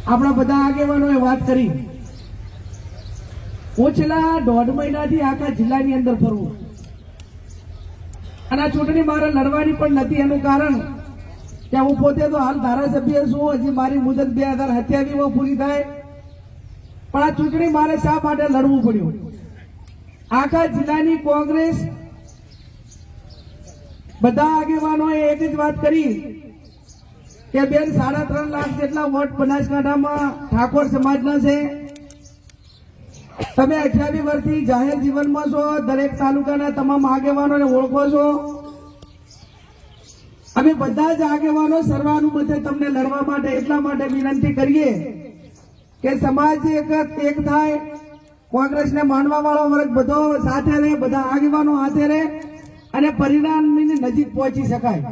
આપણા બધા આગેવાનોએ વાત કરી, હું છેલ્લા 1.5 મહિનાથી આખા જિલ્લાની અંદર ફરું અને આ ચૂંટણી મારે લડવાની પણ નથી. એનું કારણ કે હું પોતે તો હાલ ધારાસભ્ય છું, હજી મારી મુદત 2027 પૂરી થાય, પણ આ ચૂંટણી મારે શા માટે લડવું પડ્યું? આખા જિલ્લાની કોંગ્રેસ બધા આગેવાનોએ એક જ વાત કરી કે બેન 3.5 લાખ જેટલા વોટ બનાસકાંઠામાં ઠાકોર સમાજના છે. તમે 28 વર્ષથી જાહેર જીવનમાં છો, દરેક તાલુકાના તમામ આગેવાનોને ઓળખો છો. અમે બધા જ આગેવાનો સર્વાનુમતે તમને લડવા માટે એટલા માટે વિનંતી કરીએ કે સમાજ એક થાય, કોંગ્રેસને માનવા વાળો વર્ગ બધો સાથે રહે, બધા આગેવાનો સાથે રહે અને પરિણામની નજીક પહોંચી શકાય.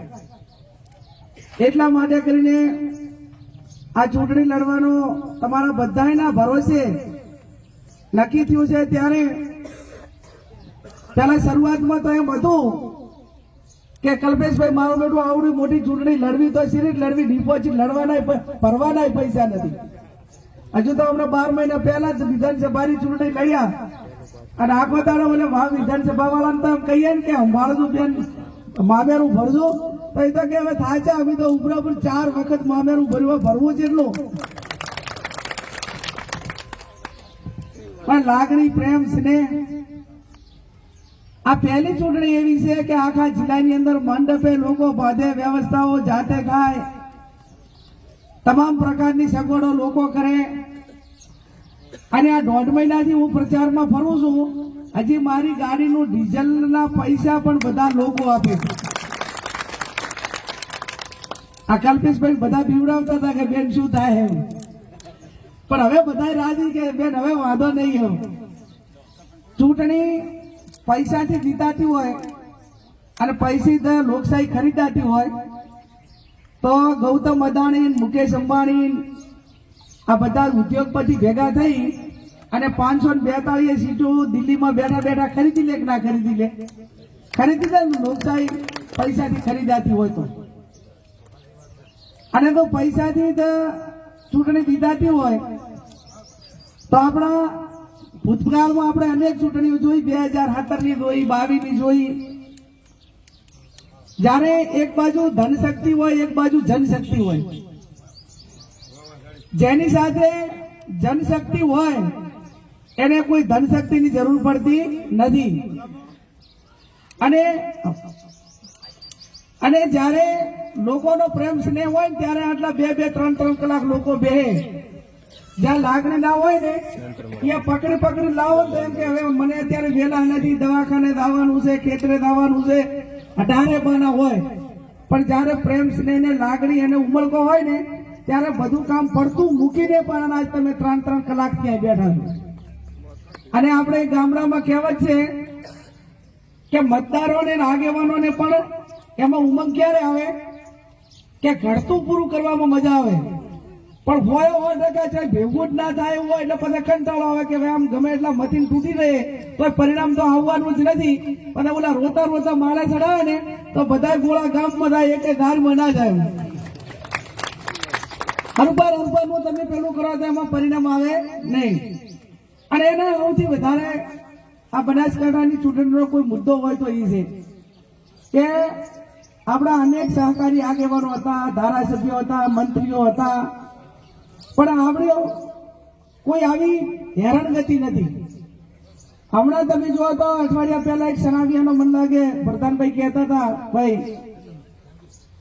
એટલા માટે કરીને આ ચૂંટણી લડવાનો તમારા બધાના ભરોસે નક્કી થયું છે. ત્યારે પહેલા શરૂઆતમાં તો એમ હતું કે કલ્પેશભાઈ મારું બેટું આવડી મોટી ચૂંટણી લડવી તો સિરીટ લડવી, ડિપોઝિટ લડવાના ભરવાના પૈસા નથી. હજુ તો હમણાં 12 મહિના પહેલા જ વિધાનસભાની ચૂંટણી લડ્યા અને આખો દાડો મને વિધાનસભા વાળાને તો એમ કહીએ ને કે મારું બેન મામેરું ભરજો, તો એ તો કે હવે થાય છે. અમે તો ઉપરા ઉપર 4 વખત મામેરું ભરવું જેટલું પણ લાગણી, પ્રેમ, સ્નેહ. આ પહેલી ચૂંટણી એવી છે કે આખા જિલ્લાની અંદર મંડપે લોકો બાંધે, વ્યવસ્થાઓ જાતે થાય, તમામ પ્રકારની સગવડો લોકો કરે. અને આ 1.5 મહિનાથી હું પ્રચારમાં ફરું છું, હજી મારી ગાડીનું ડીઝલના પૈસા પણ બધા લોકો આપે છે. આ કલ્પેશભાઈ બધા બીવડાવતા હતા કે બેન શું થાય એમ, પણ હવે બધા રાજી કે બેન હવે વાંધો નહીં. એમ ચૂંટણી પૈસાથી જીતાતી હોય અને પૈસા લોકશાહી ખરીદાતી હોય તો ગૌતમ અદાણી, મુકેશ અંબાણી આ બધા ઉદ્યોગપતિ ભેગા થઈ અને 542 સીટો દિલ્હીમાં બેઠા બેઠા ખરીદી લે કે ના ખરીદી લે? ખરીદી લે. લોકશાહી પૈસાથી ખરીદાતી હોય તો, અને તો પૈસાથી ચૂંટણી જીતાતી હોય તો આપણા ભૂતકાળમાં આપણે અનેક ચૂંટણીઓ જોઈ, 2017ની જોઈ, 22ની જોઈ. જ્યારે એક બાજુ ધનશક્તિ હોય, એક બાજુ જનશક્તિ હોય. જેની સાથે જનશક્તિ હોય એને કોઈ ધનશક્તિની જરૂર પડતી નથી. અને જ્યારે લોકોનો પ્રેમ સ્નેહ હોય ને ત્યારે આટલા 2-2, 3-3 કલાક લોકો બેહે. જ્યાં લાગણી ના હોય ને ત્યાં પકડી લાવો તો એમ કે હવે મને અત્યારે વેલા નથી, દવાખાને દાવાનું છે, ખેતરે દાવાનું છે, 18 બહાના હોય. પણ જયારે પ્રેમ સ્નેહ ને લાગણી અને ઉમળકો હોય ને ત્યારે બધું કામ પડતું મૂકીને પણ આજ તમે 3-3 કલાક ત્યાં બેઠા છો. અને આપણે ગામડામાં કહેવત છે કે મતદારોને આગેવાનોને પણ એમાં ઉમંગ ક્યારે આવે કે ઘડતું પૂરું કરવામાં મજા આવે, પણ હોય 100% છે ભેગું જ ના થાય એવું હોય એટલે પછી કંટાળો આવે કે આમ ગમે એટલા મતીન તૂટી રહે તો પરિણામ તો આવવાનું જ નથી. અને ઓલા રોતા માળા ચડાવે ને તો બધા ગોળા ગામમાં થાય, એક ગારમાં ના જાય. હરબાર તમે પેલું કરો તો એમાં પરિણામ આવે નહીં. અને એના સૌથી વધારે આ બનાસકાંઠાની ચૂંટણીનો કોઈ મુદ્દો હોય તો એ છે કે આપણા અનેક સહકારી આગેવાનો હતા, ધારાસભ્યો હતા, મંત્રીઓ હતા, પણ આપણે કોઈ આવી હેરાનગતિ નથી. હમણાં તમે જુઓ તો અઠવાડિયા પહેલા એક સનાવિયાનો મન લાગે પ્રધાનભાઈ કહેતા હતા, ભાઈ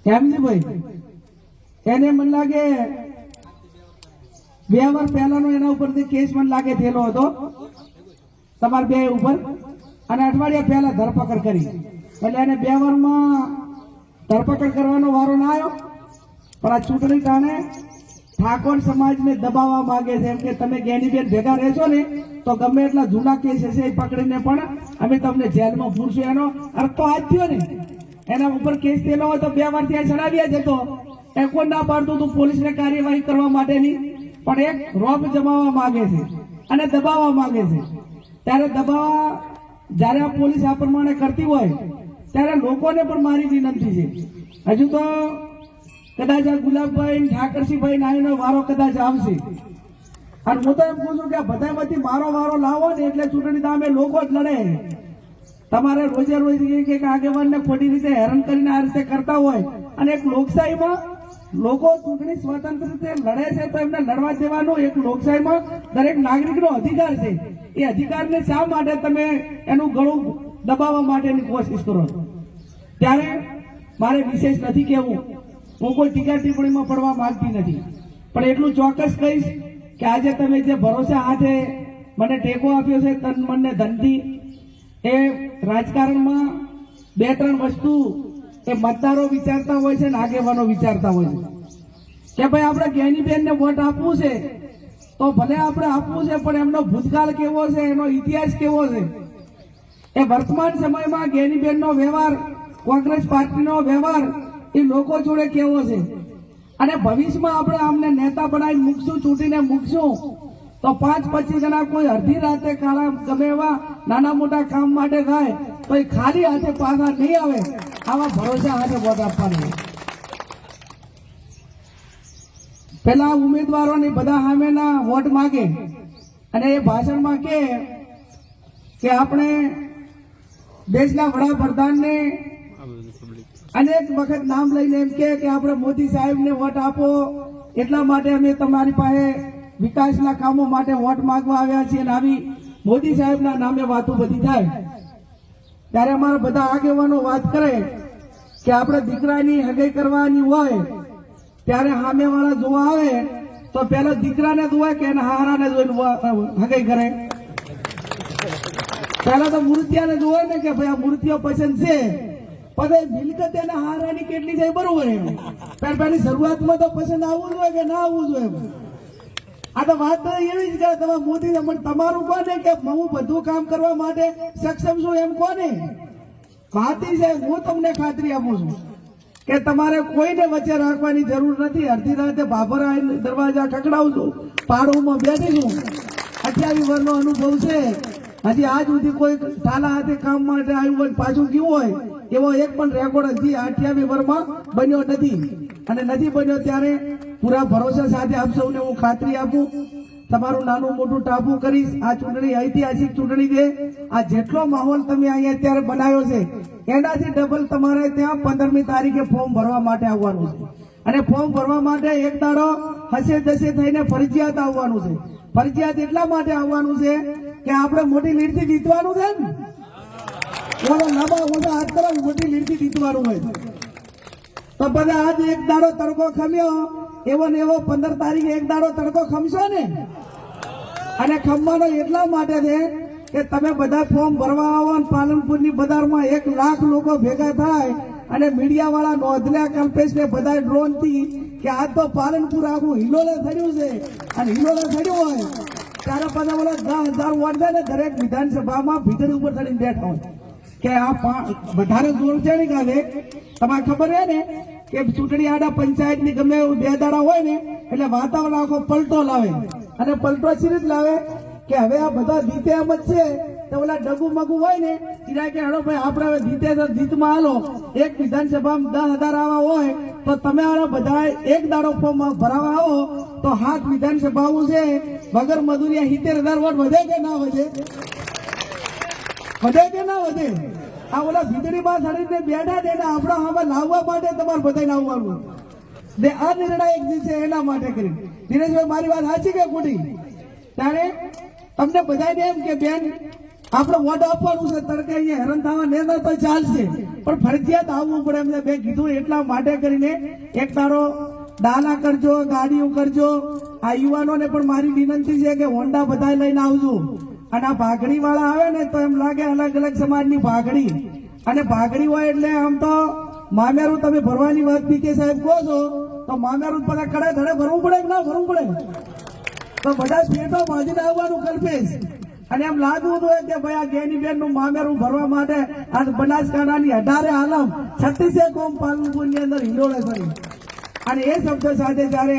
હેમજીભાઈ, એને મન લાગે 2 વર્ષ પહેલાનો એના ઉપરથી કેસ મન લાગે થયેલો હતો તમારા 2 ઉપર, અને અઠવાડિયા પહેલા ધરપકડ કરી. એટલે એને 2 વર્ષમાં ધરપકડ કરવાનો વારો ના આવ્યો. પણ આ ચૂંટણી કારણે ઠાકોર સમાજને દબાવવા માંગે છે એમ કે તમે જ્ઞાનીબેન ભેગા રહેશો ને તો ગમે એટલા જૂના કેસ હશે એ પકડીને પણ અમે તમને જેલમાં પૂરશું. એનો અર્થ તો આજ થયો ને. એના ઉપર કેસ થયેલો હોય તો 2 વાર ત્યાં ચડાવ્યા જતો, એ કોઈ ના પાડતું તું પોલીસને કાર્યવાહી કરવા માટેની, પણ એક રોપ જમાવવા માંગે છે અને દબાવવા માંગે છે. ત્યારે દબાવવા જયારે આ પોલીસ આ પ્રમાણે કરતી હોય ત્યારે લોકોને પણ મારી વિનંતી છે, હજુ તો કદાચ આ ગુલાબભાઈ ઠાકરસિંહભાઈ નાઈનો વારો કદાચ આવશે, અને હું તો એમ પૂછું કે બધામાંથી મારો વારો લાવો ને એટલે ચૂંટણી તો અમે લોકો જ લડે. તમારે રોજે રોજ એક આગેવાનને ખોટી રીતે હેરાન કરીને આ રીતે કરતા હોય, અને એક લોકશાહીમાં લોકો ચૂંટણી સ્વતંત્ર રીતે લડે છે તો એમને લડવા દેવાનું એક લોકશાહીમાં દરેક નાગરિકનો અધિકાર છે. એ અધિકારને શા માટે તમે એનું ગળું દબાવવા માટેની કોશિશ કરો? ત્યારે મારે વિશેષ નથી કહેવું, હું કોઈ ટીકા ટિપ્પણીમાં પડવા માંગતી નથી, પણ એટલું ચોક્કસ કહીશ કે આજે તમે જે ભરોસા હાથે મને ટેકો આપ્યો છે તન મન ને ધનથી, એ રાજકારણમાં બે ત્રણ વસ્તુ એ મતદારો વિચારતા હોય છે ને આગેવાનો વિચારતા હોય છે કે ભાઈ આપણે જ્ઞાનીબેનને વોટ આપવું છે તો ભલે આપણે આપવું છે, પણ એમનો ભૂતકાળ કેવો છે, એનો ઇતિહાસ કેવો છે, એ વર્તમાન સમયમાં જ્ઞાનીબેનનો વ્યવહાર, કોંગ્રેસ પાર્ટીનો વ્યવહાર એ લોકો જોડે કેવો છે, અને ભવિષ્યમાં આપણે આમને નેતા બનાવી મૂકશું, ચૂંટીને મૂકશું તો 5-25 જણા કોઈ અડધી રાતે કાળા ગમે એવા નાના મોટા કામ માટે થાય તો એ ખાલી હાથે પાછા નહીં આવે. આવા ભરોસા હાથે વોટ આપવાની. પેલા ઉમેદવારોની બધા સામેના વોટ માગે અને એ ભાષણમાં કે આપણે દેશના વડાપ્રધાનને અનેક વખત નામ લઈને એમ કે આપણે મોદી સાહેબને વોટ આપો, એટલા માટે અમે તમારી પાસે વિકાસના કામો માટે વોટ માંગવા આવ્યા છીએ, અને આવી મોદી સાહેબના નામે વાતો બધી થાય. ત્યારે અમારા બધા આગેવાનો વાત કરે કે આપણે દીકરાની હગાઈ કરવાની હોય ત્યારે સામેવાળા જોવા આવે તો પેલા દીકરાને જોવાય કે એના હારાને જોઈને હગાઈ કરે? પેલા તો મૂર્તિયાને જોવાય ને કે ભાઈ આ મૂર્તિઓ પસંદ છે, પછી મિલકત એના હારાની કેટલી છે બરોબર, એમ પેલી શરૂઆતમાં તો પસંદ આવવું જોઈએ કે ના આવવું જોઈએ? આ તો વાત તો એવી જ કે તમે મોદી તમારું કોને કે હું બધું કામ કરવા માટે સક્ષમ છું એમ કોને? વાતી છે, હું તમને ખાતરી આપું છું કે તમારે કોઈને વચ્ચે રાખવાની જરૂર નથી. અડધી રાતે ભાભરા દરવાજા ખખડાવશું, પાડોમાં બેઠી છું, 28 વર્ષનો અનુભવ છે, હજી આજ સુધી કોઈ ઠાલા હાથે કામ માટે આવ્યું હોય પાછું ગયું હોય એવો એક પણ રેકોર્ડ હજી 28 વર્ષમાં બન્યો નથી, અને નથી બન્યો ત્યારે પૂરા ભરોસા સાથે આપ સૌને હું ખાતરી આપું, તમારું નાનું મોટું ટાપું કરીશ. આ ચૂંટણી ઐતિહાસિક ચૂંટણી છે. આ જેટલો માહોલ તમે અહીંયા અત્યારે બનાવ્યો છે એનાથી ડબલ તમારે ત્યાં 15મી તારીખે ફોર્મ ભરવા માટે આવવાનું છે, અને ફોર્મ ભરવા માટે એક દાડો હસે દસે થઈને ફરજિયાત આવવાનું છે. ફરજિયાત એટલા માટે આવવાનું છે કે આપણે મોટી લીડથી જીતવાનું છે ને, લાંબા મોટા હાથ તરફ મોટી લીડથી જીતવાનું હોય તો બધા આજ એક દાડો તડકો ખમ્યો એવો ને એવો 15 તારીખે એક દાડો તડકો ખમશો ને, અને ખમવાનો એટલા માટે છે કે તમે બધા ફોર્મ ભરવા આવો અને પાલનપુરની બજારમાં 1 લાખ લોકો ભેગા થાય અને મીડિયા વાળા નોંધલ્યા કલ્પેશને બધા ડ્રોન થી કે આ તો પાલનપુર આખું હિલોલે થયું છે, અને હિલોલે થયું હોય ત્યારે બધા ઓલા 10,000 વોટ છે ને દરેક વિધાનસભામાં ભીતરી ઉપર ચડીને બેઠા હોય કે આ વધારે જોર છે ને કાલે તમારે ખબર છે ને કે ચૂંટણી આડા પંચાયતની ગમે 2 દાડા હોય ને એટલે વાતાવરણ આખો પલટો લાવે, અને પલટો સિરીજ લાવે કે હવે આ બધા જીતે એમ જ છે તો ઓલા ડગુ મગુ હોય ને એના કે હડો ભાઈ આપણે હવે જીતે તો જીતમાં હાલો, એક વિધાનસભામાં 10,000 આવા હોય તો તમે આ બધા એક દાડો ફોર્મ ભરાવા આવો તો 7 વિધાનસભાઓ છે વગર મજૂરિયા 70,000 વોટ વધે કે ના વધે? વધે કે ના વધે? આ ઓલા ભીતરીમાં ચડીને બેઠા ને આપણા હવે લાવવા માટે તમારે બધાને આવવાનું ને આ નિર્ણાયક જે છે એના માટે કરી. દિનેશભાઈ મારી વાત સાચી કે ખોટી? ત્યારે તમને બધાને એમ કે બેન આપણે વોટ આપવાનું છે, તડકે અહીંયા હેરાન થવા ને તો ચાલશે, પણ ફરજિયાત આવવું પડે એમને મેં કીધું. એટલા માટે કરીને એક તારો ડાલા કરજો, ગાડીઓ કરજો. આ યુવાનોને પણ મારી વિનંતી છે કે હોન્ડા બધા લઈને આવજો, અને આ ભાગડી વાળા આવે ને તો એમ લાગે અલગ અલગ સમાજની ભાગડી, અને ભાગડી હોય એટલે આમ તો મામેરું તમે ભરવાની વાત પીકે સાહેબ કહો છો તો મામેરું બધા કડે ધડે ભરવું પડે કે ના ભરવું પડે? તો બધા પેટો બાંધીને આવવાનું કલ્પેશ, અને એમ લાગવું જોઈએ કે ભાઈ આ જ્ઞાનીબેન નું મામેરું ભરવા માટે આ બનાસકાંઠાની 18 આલમ 36 કોમ પાલનપુરની અંદર હિંડોળે કરી. અને એ શબ્દ સાથે જયારે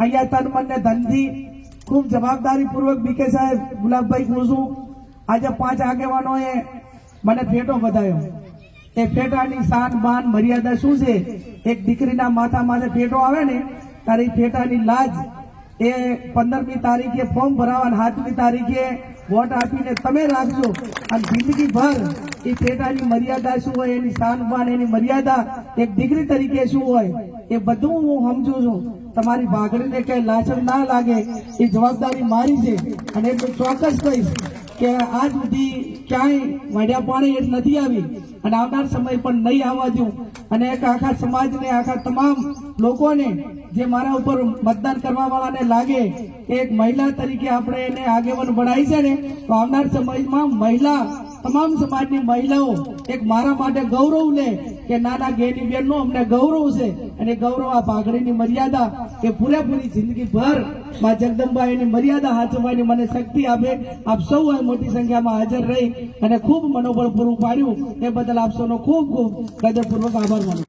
અહીંયા તન મન ને ધનથી ખૂબ જવાબદારી પૂર્વક બીકે સાહેબ ગુલાબભાઈ કહું છું, આજે 5 આગેવાનોએ મને ફેટો વધાયો. એ ફેટાની શાન બાન મર્યાદા શું છે? એક દીકરીના માથા માથે ફેટો આવે ને ત્યારે એ ફેટાની લાજ એ 15મી તારીખે ફોર્મ ભરાવા 7મી તારીખે વોટ આપીને તમે રાખજો અને જિંદગી ભર એ ફેટાની મર્યાદા શું હોય, એની શાન બાન, એની મર્યાદા એક દીકરી તરીકે શું હોય એ બધું હું સમજુ છું. તમારી ભાગડીને કઈ લાચર ના લાગે એ જવાબદારી મારી છે. અને એટલું ચોક્કસ કહીશ કે આજ સુધી ક્યાંય વાડિયા પાણી એ નથી આવી અને આવનાર સમય પણ નહીં આવવા દઉં. અને એક આખા સમાજને, આખા તમામ લોકોને જે મારા ઉપર મતદાન કરવા વાળાને લાગે એક મહિલા તરીકે આપણે એને આગેવાન બનાવી છે ને, તો આવનાર સમયમાં મહિલા, તમામ સમાજની મહિલાઓ એક મારા માટે ગૌરવ લે કે નાના ગેની બેનનો અમને ગૌરવ છે. અને ગૌરવ આ ભાગડીની મર્યાદા કે પૂરેપૂરી જિંદગી ભર માં જગદંબા એની મર્યાદા સાચવવાની મને શક્તિ આપે. આપ સૌ મોટી સંખ્યામાં હાજર રહી અને ખૂબ મનોબળ પૂરું પાડ્યું એ બદલ આપ સૌનો ખૂબ ખૂબ હૃદયપૂર્વક આભાર માનું.